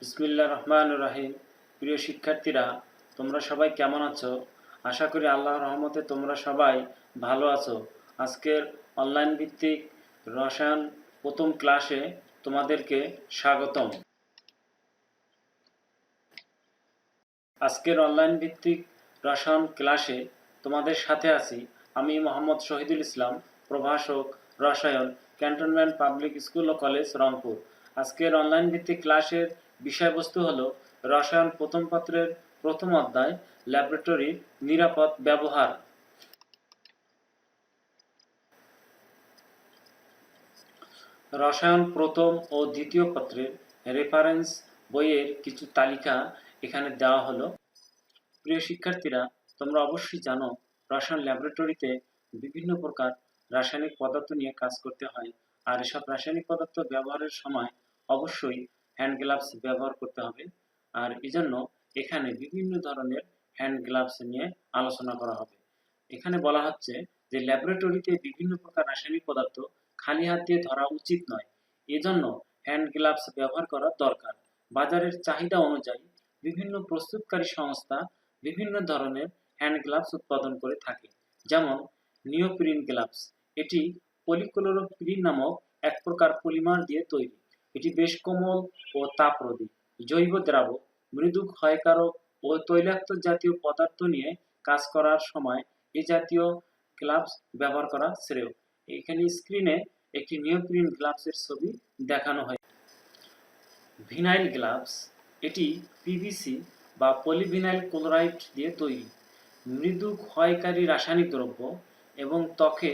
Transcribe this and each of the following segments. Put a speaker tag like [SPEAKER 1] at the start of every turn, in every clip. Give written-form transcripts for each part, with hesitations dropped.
[SPEAKER 1] বিসমিল্লাহির রহমানির রহিম। প্রিয় শিক্ষার্থীরা, তোমরা সবাই কেমন আছো? আশা করি আল্লাহর রহমতে তোমরা সবাই ভালো আছো। আজকের অনলাইন ভিত্তিক রসায়ন প্রথম ক্লাসে তোমাদেরকে স্বাগতম। আজকের অনলাইন ভিত্তিক রসায়ন ক্লাসে তোমাদের সাথে আছি আমি মোহাম্মদ শহীদুল ইসলাম, প্রভাষক রসায়ন, ক্যান্টনমেন্ট পাবলিক স্কুল ও কলেজ, রংপুর। আজকের অনলাইন ভিত্তিক ক্লাসের বিষয়বস্তু হলো রসায়ন প্রথম পত্রের প্রথম অধ্যায়, ল্যাবরেটরির নিরাপদ ব্যবহার। রসায়ন প্রথম ও দ্বিতীয় পত্রের রেফারেন্স বইয়ের কিছু তালিকা এখানে দেওয়া হলো। প্রিয় শিক্ষার্থীরা, তোমরা অবশ্যই জানো রসায়ন ল্যাবরেটরিতে বিভিন্ন প্রকার রাসায়নিক পদার্থ নিয়ে কাজ করতে হয়, আর এসব রাসায়নিক পদার্থ ব্যবহারের সময় অবশ্যই হ্যান্ড গ্লাভস ব্যবহার করতে হবে। আর এজন্য এখানে বিভিন্ন ধরনের হ্যান্ড গ্লাভস নিয়ে আলোচনা করা হবে। এখানে বলা হচ্ছে যে ল্যাবরেটরিতে বিভিন্ন প্রকার রাসায়নিক পদার্থ খালি হাত দিয়ে ধরা উচিত নয়, এজন্য হ্যান্ড গ্লাভস ব্যবহার করা দরকার। বাজারের চাহিদা অনুযায়ী বিভিন্ন প্রস্তুতকারী সংস্থা বিভিন্ন ধরনের হ্যান্ড গ্লাভস উৎপাদন করে থাকে, যেমন নিওপ্রিন গ্লাভস। এটি পলিক্লোরোপ্রিন নামক এক প্রকার পলিমার দিয়ে তৈরি। এটি বেশ কোমল ও তাপরোধী। জৈব দ্রাবক, মৃদু ক্ষয়কারক ও তৈলাক্ত জাতীয় পদার্থ নিয়ে কাজ করার সময় এ জাতীয় গ্লাভস ব্যবহার করা শ্রেয়। এখানে স্ক্রিনে একটি নিওপ্রিন গ্লাভসের ছবি দেখানো হয়। ভিনাইল গ্লাভস, এটি পিভিসি বা পলিভিনাইল ক্লোরাইড দিয়ে তৈরি। মৃদু ক্ষয়কারী রাসায়নিক দ্রব্য এবং ত্বকে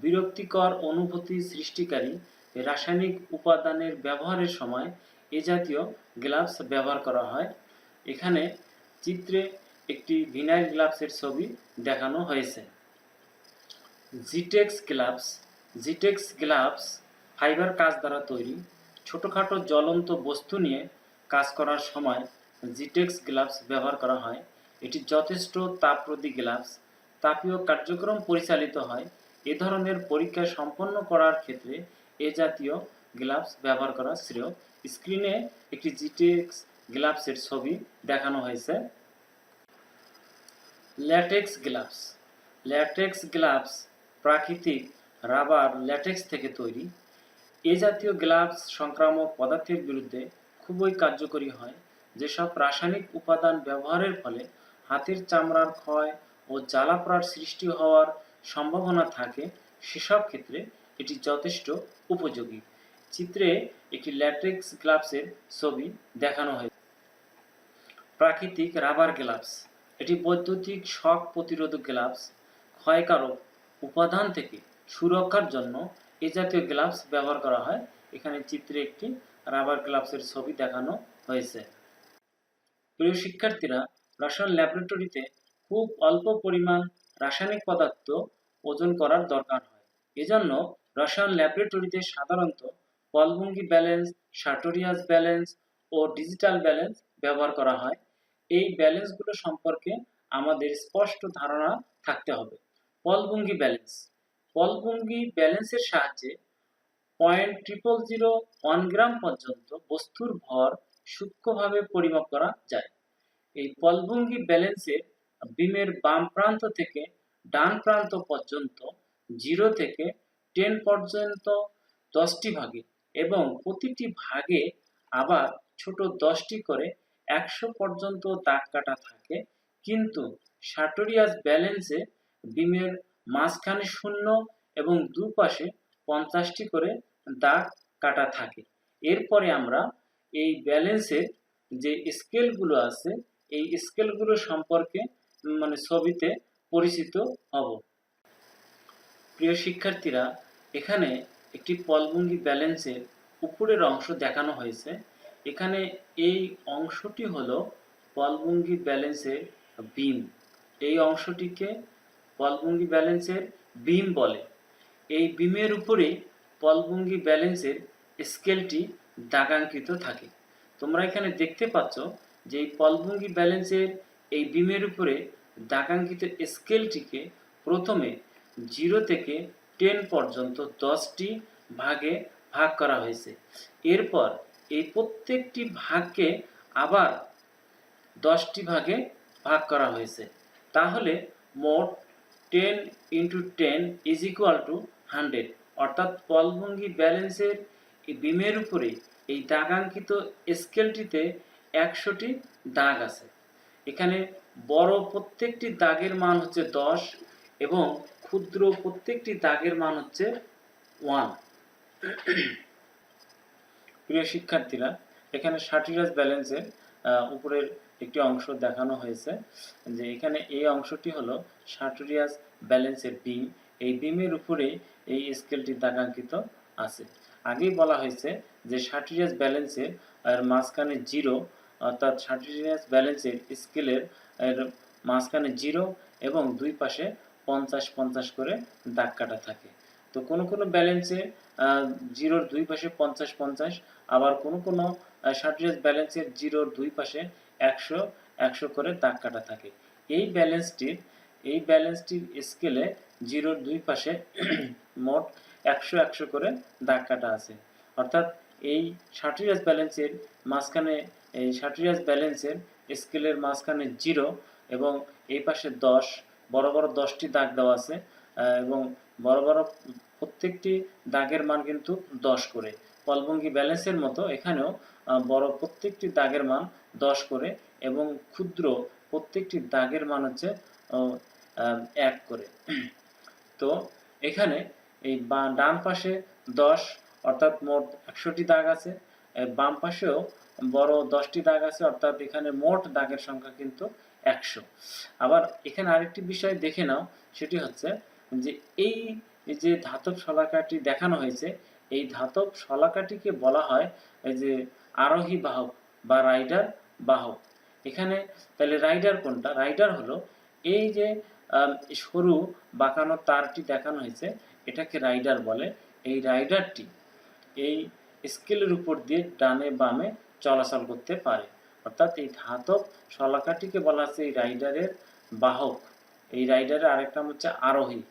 [SPEAKER 1] বিরক্তিকর অনুভূতি সৃষ্টিকারী রাসায়নিক উপাদানের ব্যবহারের সময় এ জাতীয় গ্লাভস ব্যবহার করা হয়। এখানে চিত্রে একটি ভিনাইল গ্লাভসের ছবি দেখানো হয়েছে। জিটেক্স গ্লাভস, জিটেক্স গ্লাভস ফাইবার কাঁচ দ্বারা তৈরি। ছোটোখাটো জ্বলন্ত বস্তু নিয়ে কাজ করার সময় জিটেক্স গ্লাভস ব্যবহার করা হয়। এটি যথেষ্ট তাপরোধী গ্লাভস। তাপীয় কার্যক্রম পরিচালিত হয়। এ ধরনের পরীক্ষা সম্পন্ন করার ক্ষেত্রে এ জাতীয় গ্লাভস ব্যবহার করা শ্রেয়। স্ক্রিনে একটি জিটেক্স গ্লাভসের ছবি দেখানো হয়েছে। ল্যাটেক্স গ্লাভস, ল্যাটেক্স গ্লাভস প্রাকৃতিক রাবার ল্যাটেক্স থেকে তৈরি। এ জাতীয় গ্লাভস সংক্রামক পদার্থের বিরুদ্ধে খুবই কার্যকরী হয়। যেসব রাসায়নিক উপাদান ব্যবহারের ফলে হাতের চামড়ার ক্ষয় ও জ্বালাপোড়ার সৃষ্টি হওয়ার সম্ভাবনা থাকে, সেসব ক্ষেত্রে এটি যথেষ্ট উপযোগী। চিত্রে একটি ল্যাটেক্স গ্লাভসের ছবি দেখানো হয়েছে। প্রাকৃতিক রাবার গ্লাভস, এটি বৈদ্যুতিক শক প্রতিরোধক গ্লাভস। ক্ষয়কারক উপাদান থেকে সুরক্ষার জন্য এ জাতীয় গ্লাভস ব্যবহার করা হয়। এখানে চিত্রে একটি রাবার গ্লাভসের ছবি দেখানো হয়েছে। প্রিয় শিক্ষার্থীরা, রসায়ন ল্যাবরেটরিতে খুব অল্প পরিমাণ রাসায়নিক পদার্থ ওজন করার দরকার হয়। এজন্য রসায়ন ল্যাবরেটরিতে সাধারণত পলভঙ্গি ব্যালেন্স, সার্টোরিয়াস ব্যালেন্স ও ডিজিটাল ব্যালেন্স ব্যবহার করা হয়। এই ব্যালেন্সগুলো সম্পর্কে আমাদের স্পষ্ট ধারণা থাকতে হবে। পলভঙ্গি ব্যালেন্স, পলভঙ্গি ব্যালেন্সের সাহায্যে 0.00001 গ্রাম পর্যন্ত বস্তুর ভর সূক্ষ্মভাবে পরিমাপ করা যায়। এই পলভঙ্গি ব্যালেন্সের বিমের বাম প্রান্ত থেকে ডান প্রান্ত পর্যন্ত 0 থেকে 10 পর্যন্ত 10টি ভাগে এবং প্রতিটি ভাগে আবার ছোট 10টি করে 100 পর্যন্ত দাগ কাটা থাকে, কিন্তু সার্টোরিয়াস ব্যালেন্সে বিমের মাঝখানে 0 এবং দুপাশে 50টি করে দাগ কাটা থাকে। এরপরে আমরা এই ব্যালেন্সের যে স্কেলগুলো আছে এই স্কেলগুলো সম্পর্কে ছবিতে পরিচিত হব। প্রিয় শিক্ষার্থীরা, এখানে একটি পলভঙ্গি ব্যালেন্সের উপরের অংশ দেখানো হয়েছে। এখানে এই অংশটি হলো পলভঙ্গি ব্যালেন্সের বিম। এই অংশটিকে পলভঙ্গি ব্যালেন্সের বিম বলে। এই বিমের উপরে পলভঙ্গি ব্যালেন্সের স্কেলটি দাগাঙ্কিত থাকে। তোমরা এখানে দেখতে পাচ্ছ যে এই পলভঙ্গি ব্যালেন্সের এই বিমের উপরে দাগাঙ্কিত স্কেলটিকে প্রথমে 0 থেকে 10 পর্যন্ত 10টি ভাগে ভাগ করা হয়েছে। এরপর এই প্রত্যেকটি ভাগকে আবার 10টি ভাগে ভাগ করা হয়েছে। তাহলে মোট 10 ইন্টু 10 ইজ ইকুয়াল টু 100, অর্থাৎ পলভঙ্গি ব্যালেন্সের এই বিমের উপরে এই দাগাঙ্কিত স্কেলটিতে 100টি দাগ আছে। এখানে বড় প্রত্যেকটি দাগের মান হচ্ছে 10 এবং ক্ষুদ্র প্রত্যেকটি দাগের মান হচ্ছে 1। প্রিয় শিক্ষার্থীরা, এখানে সার্টিরাস ব্যালেন্সের উপরের একটি অংশ দেখানো হয়েছে, যে এখানে এই অংশটি হলো সার্টিরাস ব্যালেন্সের বিম। এই বিমের উপরে এই স্কেলটি দাগাঙ্কিত আছে। আগেই বলা হয়েছে যে সার্টিরাস ব্যালেন্সের মাঝখানে 0, অর্থাৎ সার্টিরাস ব্যালেন্সের স্কেলের মাঝখানে 0 এবং দুই পাশে 50-50 করে দাগ কাটা থাকে। তো কোনো কোনো ব্যালেন্সে 0-র দুই পাশে 50-50, আবার কোনো কোনো সার্টিরাস ব্যালেন্সের 0-র দুই পাশে 100-100 করে দাগ কাটা থাকে। এই ব্যালেন্সটির স্কেলে 0-র দুই পাশে মোট 100-100 করে দাগ কাটা আছে। অর্থাৎ এই সার্টিরাস ব্যালেন্সের মাঝখানে, এই সার্টিরাস ব্যালেন্সের স্কেলের মাঝখানে 0 এবং এই পাশে 10, বড় বড় 10টি দাগ দেওয়া আছে এবং বড় বড় প্রত্যেকটি দাগের মান কিন্তু 10 করে। পলভঙ্গি ব্যালেন্সের মতো এখানেও বড় প্রত্যেকটি দাগের মান 10 করে এবং ক্ষুদ্র প্রত্যেকটি দাগের মান হচ্ছে 1 করে। তো এখানে এই ডান পাশে 10, অর্থাৎ মোট 100টি দাগ আছে, বাম পাশেও বড় 10টি দাগ আছে, অর্থাৎ এখানে মোট দাগের সংখ্যা কিন্তু 100। আবার এখানে আরেকটি বিষয় দেখে নাও, সেটি হচ্ছে যে এই যে ধাতব শলাকাটি দেখানো হয়েছে, এই ধাতব শলাকাটিকে বলা হয় যে আরোহী বাহক বা রাইডার বাহক। এখানে তাহলে রাইডার কোনটা? রাইডার হলো এই যে সরু বাঁকানো তারটি দেখানো হয়েছে, এটাকে রাইডার বলে। এই রাইডারটি এই স্কেলের উপর দিয়ে ডানে বামে চলাচল করতে পারে, অর্থাৎ এই ধাতব শলাকাটিকে বলা হচ্ছে এই রাইডারের বাহক। এই রাইডারের আরেকটা হচ্ছে আরোহী।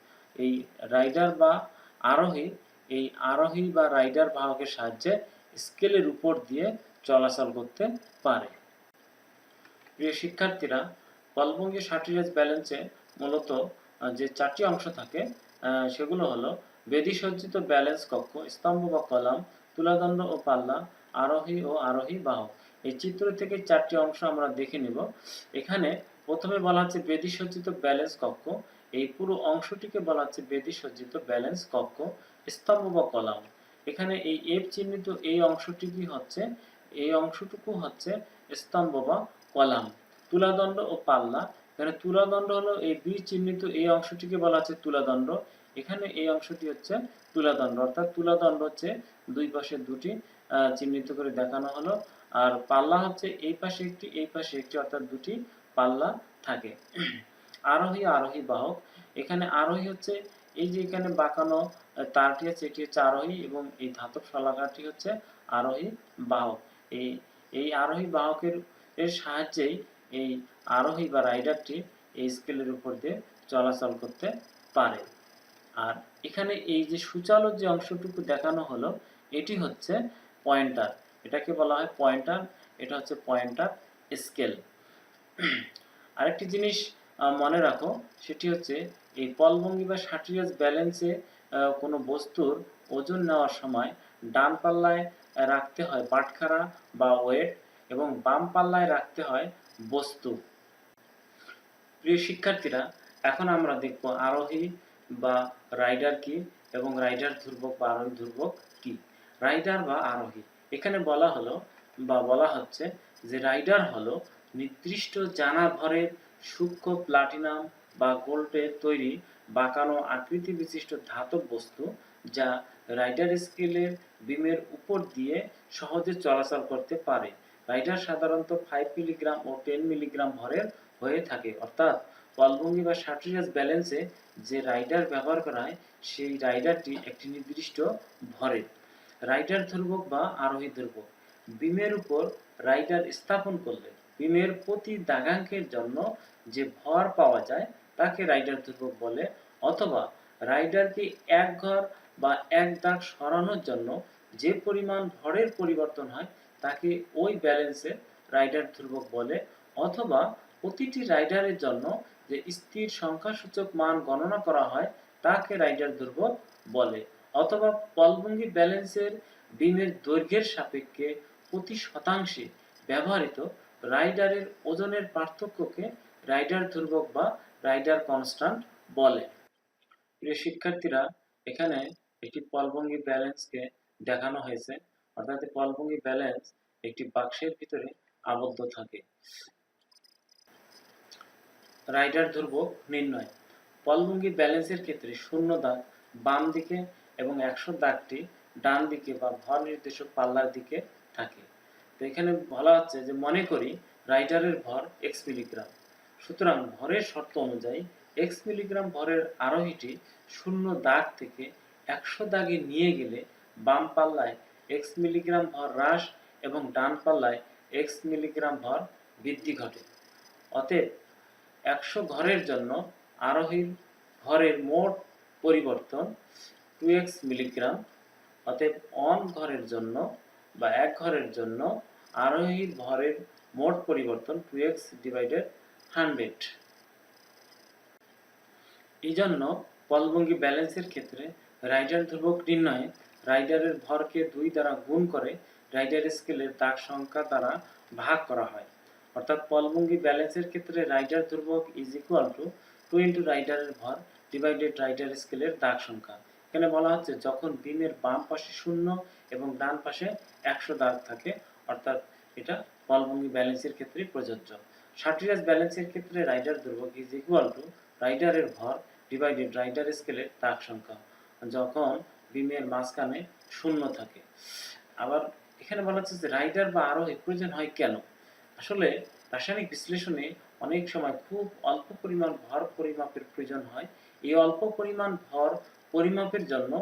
[SPEAKER 1] এই রাইডার বা আরোহী, এই আরোহী বা রাইডার বাহকের সাহায্যে স্কেলের উপর দিয়ে চলাচল করতে পারে। প্রিয় শিক্ষার্থীরা, পলভঙ্গি সার্টিরাস ব্যালেন্সে মূলত যে 4টি অংশ থাকে সেগুলো হলো বেদিসজ্জিত ব্যালেন্স কক্ষ, স্তম্ভ বা কলাম, তুলাদণ্ড ও পাল্লা, আরোহী ও আরোহী বাহক। এই চিত্র থেকে 4টি অংশ আমরা দেখে নিব। এখানে প্রথমে বলা হচ্ছে বেদিসজ্জিত ব্যালেন্স কক্ষ। এই পুরো অংশটিকে বলা হচ্ছে বেদিসজ্জিত ব্যালেন্স কক্ষ, স্তম্ভ বা কলাম। এখানে এই এফ চিহ্নিত এই অংশটুকু হচ্ছে স্তম্ভ বা কলাম। তুলাদণ্ড ও পাল্লা, এখানে তুলাদণ্ড হলো এই বি চিহ্নিত এই অংশটিকে বলা হচ্ছে তুলাদণ্ড। এখানে এই অংশটি হচ্ছে তুলাদণ্ড, অর্থাৎ তুলাদণ্ড হচ্ছে দুই পাশে দুটি চিহ্নিত করে দেখানো হলো। আর পাল্লা হচ্ছে এই পাশে একটি, এই পাশে একটি, অর্থাৎ দুটি পাল্লা থাকে। আরোহী আরোহী বাহক, এখানে আরোহী হচ্ছে এই যে এখানে বাঁকানো তারটি আছে, এটি হচ্ছে আরোহী এবং এই ধাতব শলাকাটি হচ্ছে আরোহী বাহক। এই আরোহী বাহকের সাহায্যেই এই আরোহী বা রাইডারটি এই স্কেলের উপর দিয়ে চলাচল করতে পারে। আর এখানে এই যে সূচালো যে অংশটুকু দেখানো হলো, এটি হচ্ছে পয়েন্টার। এটাকে বলা হয় পয়েন্টার, এটা হচ্ছে পয়েন্টার স্কেল। আরেকটি জিনিস মনে রাখো, সেটি হচ্ছে এই পলভঙ্গি বা সার্টিরাস ব্যালেন্সে কোনো বস্তুর ওজন নেওয়ার সময় ডান পাল্লায় রাখতে হয় বাটখারা বা ওয়েট এবং বাম পাল্লায় রাখতে হয় বস্তু। প্রিয় শিক্ষার্থীরা, এখন আমরা দেখব আরোহী বা রাইডার কি এবং রাইডার ধ্রুবক বা আরোহী ধ্রুবক কি। রাইডার বা আরোহী, এখানে বলা হচ্ছে যে রাইডার হলো নির্দিষ্ট জানা ভরের সূক্ষ্ম প্লাটিনাম বা গোল্ডের তৈরি বাঁকানো আকৃতি বিশিষ্ট ধাতব বস্তু, যা রাইডার স্কেলের বিমের উপর দিয়ে সহজে চলাচল করতে পারে। রাইডার সাধারণত 5 মিলিগ্রাম ও 10 মিলিগ্রাম ভরের হয়ে থাকে, অর্থাৎ পলভঙ্গি বা সার্টিরাস ব্যালেন্সে যে রাইডার ব্যবহার করা হয় সেই রাইডারটি একটি নির্দিষ্ট ভরের। রাইডার ধ্রুবক বা আরোহী ধ্রুবক, বিমের উপর রাইডার স্থাপন করলে বিমের প্রতি দাগাঙ্কের জন্য যে ভর পাওয়া যায় তাকে রাইডার ধ্রুবক বলে, অথবা রাইডারকে এক ঘর বা এক দাগ সরানোর জন্য যে পরিমাণ ভরের পরিবর্তন হয় তাকে ওই ব্যালেন্সে রাইডার ধ্রুবক বলে, অথবা প্রতিটি রাইডারের জন্য যে স্থির সংখ্যাসূচক মান গণনা করা হয় তাকে রাইডার ধ্রুবক বলে, অথবা পলভঙ্গি ব্যালেন্সের বিমের দৈর্ঘ্যের সাপেক্ষে প্রতি শতাংশে ব্যবহৃত রাইডারের ওজনের পার্থক্যকে রাইডার ধ্রুবক বা রাইডার কনস্ট্যান্ট বলে। প্রিয় শিক্ষার্থীরা, এখানে একটি পলভঙ্গি ব্যালেন্সকে দেখানো হয়েছে, অর্থাৎ পলভঙ্গি ব্যালেন্স একটি বাক্সের ভিতরে আবদ্ধ থাকে। রাইডার ধ্রুবক নির্ণয়। পলভঙ্গি ব্যালেন্সের ক্ষেত্রে 0 দাগ বাম দিকে এবং 100 দাগটি ডান দিকে বা ভর নির্দেশক পাল্লার দিকে থাকে। তো এখানে বলা হচ্ছে যে মনে করি রাইডারের ভর x মিলিগ্রাম, সুতরাং ভরের শর্ত অনুযায়ী x মিলিগ্রাম ভরের আরোহীটি 0 দাগ থেকে 100 দাগে নিয়ে গেলে বাম পাল্লায় x মিলিগ্রাম ভর হ্রাস এবং ডান পাল্লায় x মিলিগ্রাম ভর বৃদ্ধি ঘটে। অতএব 100 ঘরের জন্য আরোহীর ভরের মোট পরিবর্তন 2x মিলিগ্রাম। অতএব অন ঘরের জন্য বা 1 ঘরের জন্য আরোহীর ভরের মোট পরিবর্তন 2x ডিভাইডেড 100। এই জন্য পলভঙ্গি ব্যালেন্সের ক্ষেত্রে রাইডার ধ্রুবক নির্ণয়ে রাইডারের ভরকে 2 দ্বারা গুণ করে রাইডার স্কেলের দাগ সংখ্যা দ্বারা ভাগ করা হয়। অর্থাৎ পলভঙ্গি ব্যালেন্সের ক্ষেত্রে রাইডার ধ্রুবক ইজ ইকুয়াল টু 2 ইন্টু রাইডারের ভর ডিভাইডেড রাইডার স্কেলের দাগ সংখ্যা। এখানে বলা হচ্ছে যখন বিমের বাম পাশে 0 এবং ডান পাশে 100 দাগ থাকে, অর্থাৎ এটা পলভঙ্গি ব্যালেন্সের ক্ষেত্রে প্রযোজ্য। শার্টিয়াস ব্যালেন্সের ক্ষেত্রে রাইডার ধ্রুবক ইজ ইকুয়াল টু রাইডারের ভর ডিভাইডেড রাইডার স্কেলের দাগ সংখ্যা, যখন বিমের মাঝখানে 0 থাকে। আবার এখানে বলা হচ্ছে যে রাইডার বা আরোহী প্রয়োজন হয় কেন? আসলে রাসায়নিক বিশ্লেষণে অনেক সময় খুব অল্প পরিমাণ ভর পরিমাপের প্রয়োজন হয়। এই অল্প পরিমাণ ভর পরিমাপের জন্য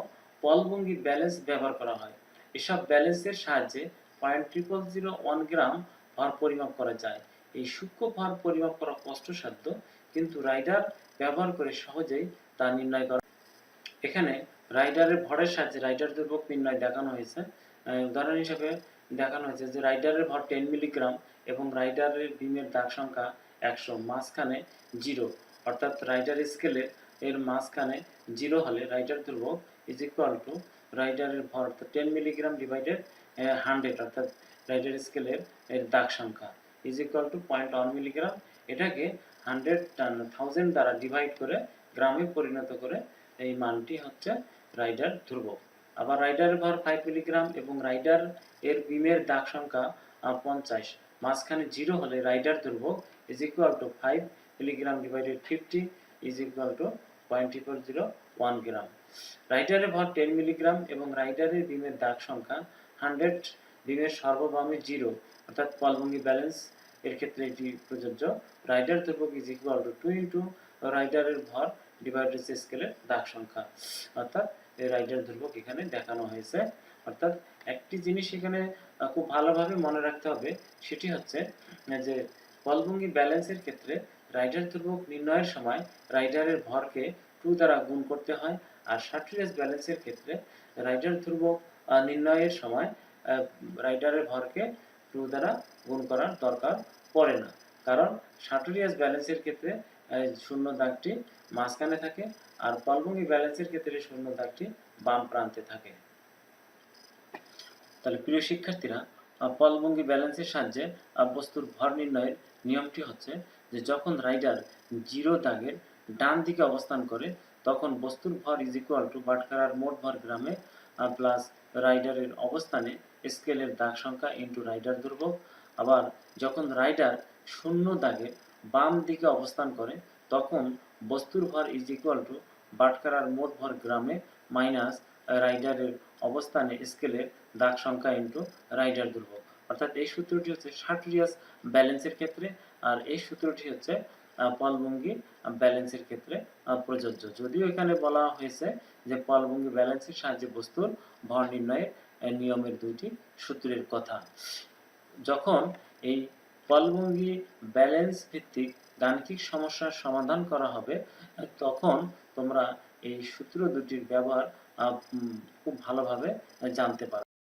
[SPEAKER 1] পলভঙ্গি ব্যালেন্স ব্যবহার করা হয়। এসব ব্যালেন্সের সাহায্যে 0.0001 গ্রাম ভর পরিমাপ করা যায়। এই সূক্ষ্ম ভর পরিমাপ করা কষ্টসাধ্য, কিন্তু রাইডার ব্যবহার করে সহজেই তা নির্ণয় করা। এখানে রাইডারের ভরের সাহায্যে রাইডার ধ্রুবক নির্ণয় দেখানো হয়েছে। উদাহরণ হিসেবে দেখানো হয়েছে যে রাইডারের ভর 10 মিলিগ্রাম এবং রাইডারের বিমের দাগ সংখ্যা 100, মাঝখানে 0, অর্থাৎ রাইডার স্কেলে এর মাঝখানে 0 হলে রাইডার ধ্রুবক ইজ ইকুয়াল টু রাইডারের ভর 10 মিলিগ্রাম ডিভাইডেড 100, অর্থাৎ রাইডার স্কেলের এর দাগ সংখ্যা ইজ ইকুয়াল টু 0.1 মিলিগ্রাম। এটাকে 100,000 দ্বারা ডিভাইড করে গ্রামে পরিণত করে এই মানটি হচ্ছে রাইডার ধ্রুবক। আবার রাইডারের ভর 5 মিলিগ্রাম এবং রাইডার এর বিমের দাগ সংখ্যা 50, মাঝখানে 0 হলে রাইডার ধ্রুবক is equal to 5 milligram divided 50 is equal to 0.401 গ্রাম। রাইডারের ভর 10 মিলিগ্রাম এবং রাইডারের বিমের দাগ সংখ্যা 100, বিমের সর্ববামে 0, অর্থাৎ পলভঙ্গি ব্যালেন্স এর ক্ষেত্রে এটি প্রযোজ্য। রাইডার ধ্রুবক ইজ ইকুয়াল টু 2 ইন্টু রাইডারের ভর ডিভাইডেড স্কেলের দাগ সংখ্যা, অর্থাৎ এই রাইডার ধ্রুবক এখানে দেখানো হয়েছে। অর্থাৎ একটি জিনিস এখানে খুব ভালোভাবে মনে রাখতে হবে, সেটি হচ্ছে যে পলভঙ্গি ব্যালেন্সের ক্ষেত্রে রাইডার ধ্রুবক নির্ণয়ের সময় রাইডারের ভরকে 2 দ্বারা গুণ করতে হয়, আর শার্টিয়াস ব্যালেন্সের ক্ষেত্রে রাইডার ধ্রুবক নির্ণয়ের সময় রাইডারের ভরকে 2 দ্বারা গুণ করার দরকার পড়ে না, কারণ শার্টিয়াস ব্যালেন্সের ক্ষেত্রে 0 দাগটি মাঝখানে থাকে, আর পলভঙ্গি ব্যালেন্সের ক্ষেত্রে 0 দাগটি বাম প্রান্তে থাকে। তাহলে প্রিয় শিক্ষার্থীরা, পলভঙ্গি ব্যালেন্সের সাহায্যে বস্তুর ভর নির্ণয়ের নিয়মটি হচ্ছে যে যখন রাইডার 0 দাগের ডান দিকে অবস্থান করে তখন বস্তুর ভর ইজ ইকুয়াল টু বাটখারার মোট ভর গ্রামে প্লাস রাইডারের অবস্থানে স্কেলের দাগ সংখ্যা ইন্টু রাইডার ধ্রুবক। আবার যখন রাইডার 0 দাগের বাম দিকে অবস্থান করে তখন বস্তুর ভর ইজ ইকুয়াল টু বাটখারার মোট ভর গ্রামে মাইনাস রাইডারের অবস্থানে স্কেলের দাগ সংখ্যা ইন্টু রাইডার ধ্রুবক। অর্থাৎ এই সূত্রটি হচ্ছে শার্টিয়াস ব্যালেন্সের ক্ষেত্রে, আর এই সূত্রটি হচ্ছে পলভঙ্গি ব্যালেন্সের ক্ষেত্রে প্রযোজ্য। যদিও এখানে বলা হয়েছে যে পলভঙ্গি ব্যালেন্সের সাহায্যে বস্তুর ভর নির্ণয়ের নিয়মের 2টি সূত্রের কথা। যখন এই পলভঙ্গি ব্যালেন্স ভিত্তিক গাণিতিক সমস্যার সমাধান করা হবে তখন তোমরা এই সূত্র দুটির ব্যবহার খুব ভালোভাবে জানতে পারবে।